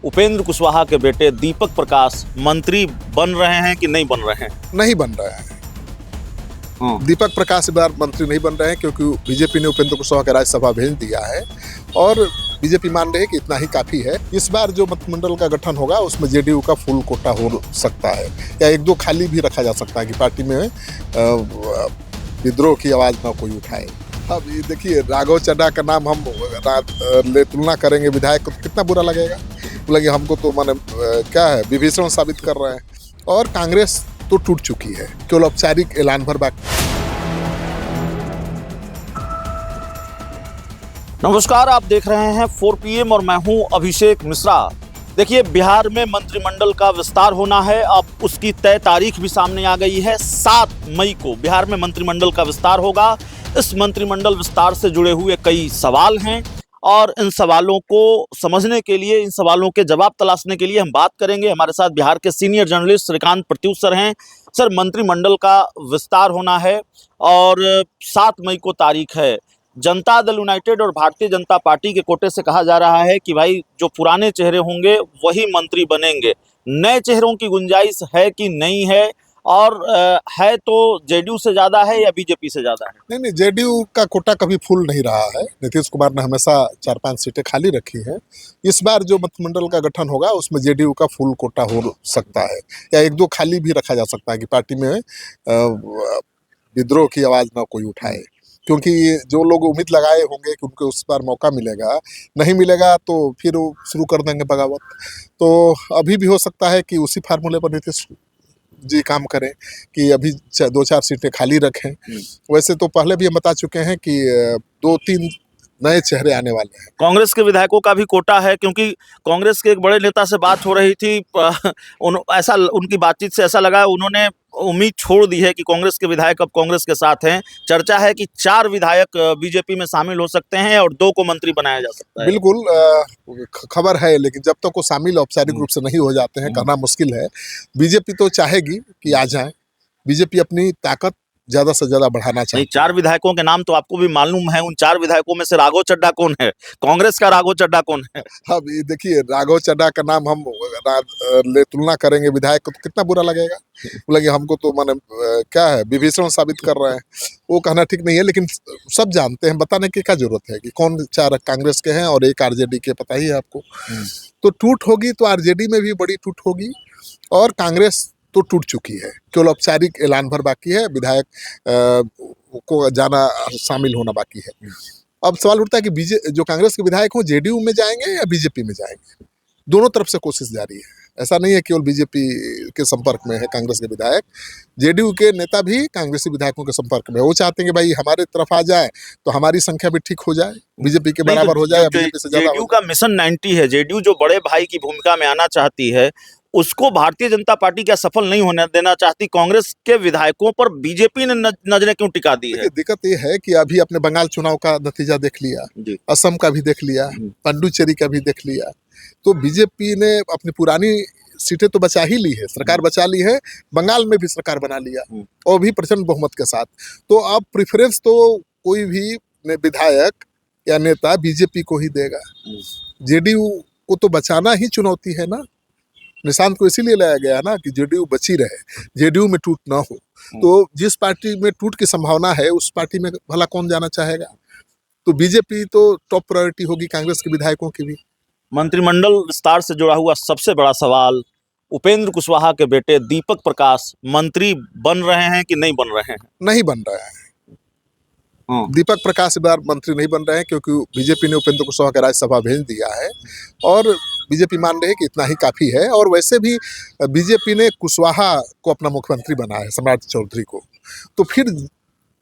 उपेंद्र कुशवाहा के बेटे दीपक प्रकाश मंत्री बन रहे हैं कि नहीं बन रहे हैं? नहीं बन रहे हैं। दीपक प्रकाश इस बार मंत्री नहीं बन रहे हैं क्योंकि बीजेपी ने उपेंद्र कुशवाहा को राज्यसभा भेज दिया है और बीजेपी मान रही है कि इतना ही काफ़ी है। इस बार जो मंत्रिमंडल का गठन होगा उसमें जेडीयू का फुल कोटा हो सकता है या एक दो खाली भी रखा जा सकता है कि पार्टी में विद्रोह की आवाज़ ना कोई उठाए। अब ये देखिए, राघव चड्ढा का नाम हम तुलना करेंगे विधायक को तो कितना बुरा लगेगा। बोलेंगे हमको तो माने क्या है, विभीषण साबित कर रहे हैं। और कांग्रेस तो टूट चुकी है, केवल औपचारिक ऐलान भर बाकी। नमस्कार, आप देख रहे हैं 4 PM और मैं हूं अभिषेक मिश्रा। देखिए, बिहार में मंत्रिमंडल का विस्तार होना है। अब उसकी तय तारीख भी सामने आ गई है। 7 मई को बिहार में मंत्रिमंडल का विस्तार होगा। इस मंत्रिमंडल विस्तार से जुड़े हुए कई सवाल हैं और इन सवालों को समझने के लिए, इन सवालों के जवाब तलाशने के लिए हम बात करेंगे। हमारे साथ बिहार के senior journalist Shrikant Pratyush sir हैं। सर, मंत्रिमंडल का विस्तार होना है और 7 मई को तारीख है। जनता दल यूनाइटेड और भारतीय जनता पार्टी के कोटे से कहा जा रहा है कि भाई जो पुराने चेहरे होंगे वही मंत्री बनेंगे। नए चेहरों की गुंजाइश है कि नहीं है, और है तो जेडीयू से ज़्यादा है या बीजेपी से ज़्यादा है? नहीं, जेडीयू का कोटा कभी फुल नहीं रहा है। नीतीश कुमार ने हमेशा 4-5 सीटें खाली रखी हैं। इस बार जो मंत्रिमंडल का गठन होगा उसमें जेडीयू का फुल कोटा हो सकता है या एक दो खाली भी रखा जा सकता है कि पार्टी में विद्रोह की आवाज़ ना कोई उठाए। क्योंकि जो लोग उम्मीद लगाए होंगे कि उनको उस बार मौका मिलेगा, नहीं मिलेगा तो फिर वो शुरू कर देंगे बगावत। तो अभी भी हो सकता है कि उसी फार्मूले पर नीतीश जी काम करें कि अभी 2-4 सीटें खाली रखें। वैसे तो पहले भी हम बता चुके हैं कि 2-3 नए चेहरे आने वाले हैं। कांग्रेस के विधायकों का भी कोटा है, क्योंकि कांग्रेस के एक बड़े नेता से बात हो रही थी। ऐसा उनकी बातचीत से ऐसा लगा उन्होंने उम्मीद छोड़ दी है कि कांग्रेस के विधायक अब कांग्रेस के साथ हैं। चर्चा है कि 4 विधायक बीजेपी में शामिल हो सकते हैं और 2 को मंत्री बनाया जा सकता है। बिल्कुल खबर है, लेकिन जब तक वो शामिल औपचारिक रूप से नहीं हो जाते हैं कहना मुश्किल है। बीजेपी तो चाहेगी कि आ जाएं। बीजेपी अपनी ताकत ज़्यादा से ज़्यादा बढ़ाना चाहिए। 4 विधायकों के नाम तो आपको भी मालूम है। उन 4 विधायकों में से राघव चड्ढा कौन है? कांग्रेस का राघव चड्ढा कौन है? अब ये देखिए, राघव चड्ढा का नाम हम तुलना करेंगे विधायक को तो कितना बुरा लगेगा। बोलेंगे हमको तो माने क्या है, विभीषण साबित कर रहे हैं। वो कहना ठीक नहीं है, लेकिन सब जानते हैं, बताने की क्या जरूरत है कि कौन 4 कांग्रेस के हैं और 1 आरजेडी के, पता ही है आपको। तो टूट होगी तो आरजेडी में भी बड़ी टूट होगी और कांग्रेस तो टूट चुकी है, केवल औपचारिक ऐलान भर बाकी है। विधायक को जाना, शामिल होना बाकी है। अब सवाल उठता है कि जो कांग्रेस के विधायक हो जेडीयू में जाएंगे या बीजेपी में जाएंगे। दोनों तरफ से कोशिश जारी है। ऐसा नहीं है केवल बीजेपी के संपर्क में है कांग्रेस के विधायक, जेडीयू के नेता भी कांग्रेसी विधायकों के संपर्क में। वो चाहते हैं कि भाई हमारे तरफ आ जाए तो हमारी संख्या भी ठीक हो जाए, बीजेपी के बराबर हो जाए, बीजेपी से ज्यादा। जेडीयू का मिशन 90 है। जेडीयू जो बड़े भाई की भूमिका में आना चाहती है, उसको भारतीय जनता पार्टी क्या सफल नहीं होने देना चाहती? कांग्रेस के विधायकों पर बीजेपी ने नजरें क्यों टिका दी है? दिक्कत ये है कि अभी अपने बंगाल चुनाव का नतीजा देख लिया, असम का भी देख लिया, पुडुचेरी का भी देख लिया। तो बीजेपी ने अपनी पुरानी सीटें तो बचा ही ली है, सरकार बचा ली है, बंगाल में भी सरकार बना लिया और भी प्रचंड बहुमत के साथ। तो अब प्रेफरेंस तो कोई भी विधायक या नेता बीजेपी को ही देगा। जेडीयू को तो बचाना ही चुनौती है ना। निशांत को इसीलिए लाया गया है ना कि जेडीयू बची रहे, जेडीयू में टूट ना हो। तो जिस पार्टी में टूट की संभावना है उस पार्टी में भला कौन जाना चाहेगा। तो बीजेपी तो टॉप प्रायोरिटी होगी कांग्रेस के विधायकों की भी। मंत्रिमंडल विस्तार से जुड़ा हुआ सबसे बड़ा सवाल, उपेंद्र कुशवाहा के बेटे दीपक प्रकाश मंत्री बन रहे हैं कि नहीं बन रहे हैं? नहीं बन रहे हैं। दीपक प्रकाश इस बार मंत्री नहीं बन रहे हैं क्योंकि बीजेपी ने उपेंद्र कुशवाहा को राज्यसभा भेज दिया है और बीजेपी मान रही है कि इतना ही काफ़ी है। और वैसे भी बीजेपी ने कुशवाहा को अपना मुख्यमंत्री बनाया है, सम्राट चौधरी को। तो फिर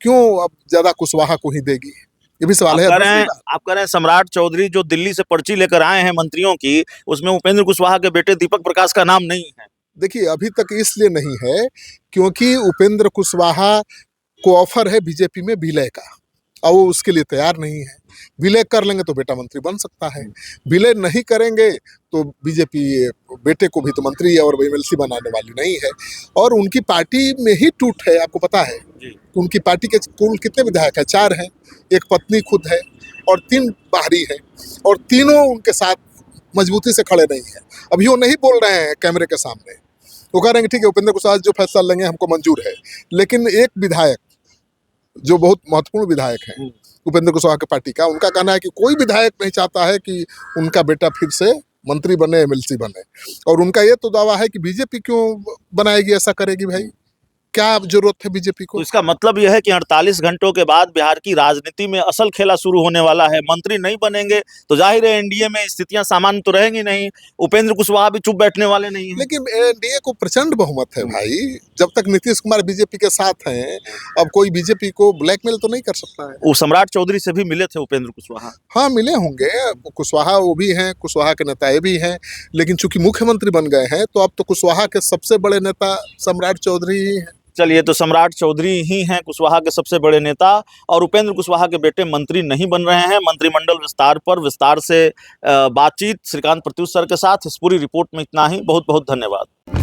क्यों अब ज़्यादा कुशवाहा को ही देगी, ये भी सवाल है। आप कह रहे हैं सम्राट चौधरी जो दिल्ली से पर्ची लेकर आए हैं मंत्रियों की, उसमें उपेंद्र कुशवाहा के बेटे दीपक प्रकाश का नाम नहीं है। देखिए, अभी तक इसलिए नहीं है क्योंकि उपेंद्र कुशवाहा को ऑफर है बीजेपी में विलय का और वो उसके लिए तैयार नहीं है। विलय कर लेंगे तो बेटा मंत्री बन सकता है, विलय नहीं करेंगे तो बीजेपी बेटे को भी तो मंत्री और एमएलसी बनाने वाली नहीं है। और उनकी पार्टी में ही टूट है, आपको पता है। उनकी पार्टी के कुल कितने विधायक हैं? 4 हैं, एक पत्नी खुद है और 3 बाहरी हैं और तीनों उनके साथ मजबूती से खड़े नहीं है। अभी वो नहीं बोल रहे हैं कैमरे के सामने, वो कह रहे हैं कि ठीक है उपेंद्र कुशवाहा जो फैसला लेंगे हमको मंजूर है, लेकिन एक विधायक जो बहुत महत्वपूर्ण विधायक हैं उपेंद्र कुशवाहा की पार्टी का, उनका कहना है कि कोई विधायक नहीं चाहता है कि उनका बेटा फिर से मंत्री बने, एमएलसी बने। और उनका ये तो दावा है कि बीजेपी क्यों बनाएगी, ऐसा करेगी, भाई क्या जरूरत है बीजेपी को। तो इसका मतलब यह है कि 48 घंटों के बाद बिहार की राजनीति में असल खेला शुरू होने वाला है। मंत्री नहीं बनेंगे तो जाहिर है एनडीए में स्थितियां सामान्य तो रहेंगी नहीं, उपेंद्र कुशवाहा भी चुप बैठने वाले नहीं हैं। लेकिन एनडीए को प्रचंड बहुमत है भाई, जब तक नीतीश कुमार बीजेपी के साथ हैं, अब कोई बीजेपी को ब्लैकमेल तो नहीं कर सकता है। वो सम्राट चौधरी से भी मिले थे उपेंद्र कुशवाहा। हाँ मिले होंगे, कुशवाहा वो भी हैं, कुशवाहा के नेता ये भी हैं, लेकिन चूंकि मुख्यमंत्री बन गए हैं तो अब तो कुशवाहा के सबसे बड़े नेता सम्राट चौधरी ही हैं। चलिए, तो सम्राट चौधरी ही हैं कुशवाहा के सबसे बड़े नेता, और उपेंद्र कुशवाहा के बेटे मंत्री नहीं बन रहे हैं। मंत्रिमंडल विस्तार पर विस्तार से बातचीत श्रीकांत प्रत्युष सर के साथ। इस पूरी रिपोर्ट में इतना ही। बहुत बहुत धन्यवाद।